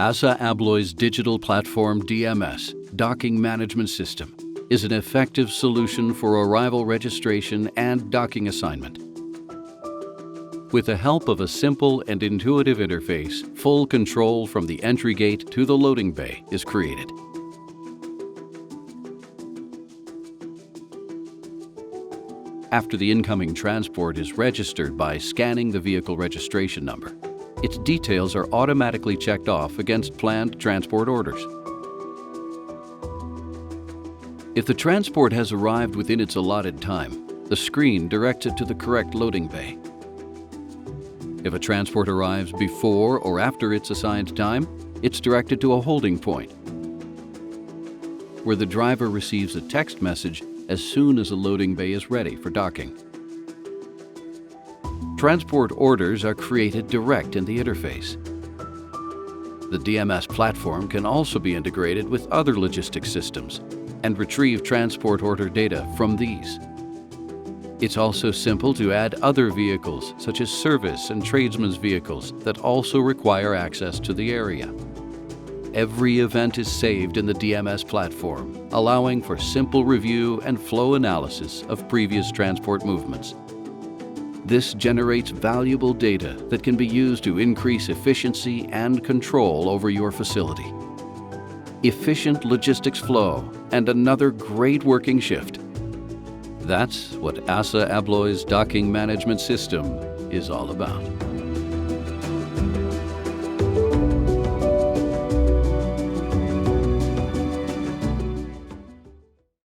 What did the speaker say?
ASSA ABLOY's digital platform DMS, Docking Management System, is an effective solution for arrival registration and docking assignment. With the help of a simple and intuitive interface, full control from the entry gate to the loading bay is created. After the incoming transport is registered by scanning the vehicle registration number, its details are automatically checked off against planned transport orders. If the transport has arrived within its allotted time, the screen directs it to the correct loading bay. If a transport arrives before or after its assigned time, it's directed to a holding point, where the driver receives a text message as soon as a loading bay is ready for docking. Transport orders are created direct in the interface. The DMS platform can also be integrated with other logistics systems and retrieve transport order data from these. It's also simple to add other vehicles, such as service and tradesmen's vehicles, that also require access to the area. Every event is saved in the DMS platform, allowing for simple review and flow analysis of previous transport movements. This generates valuable data that can be used to increase efficiency and control over your facility. Efficient logistics flow and another great working shift. That's what ASSA ABLOY's docking management system is all about.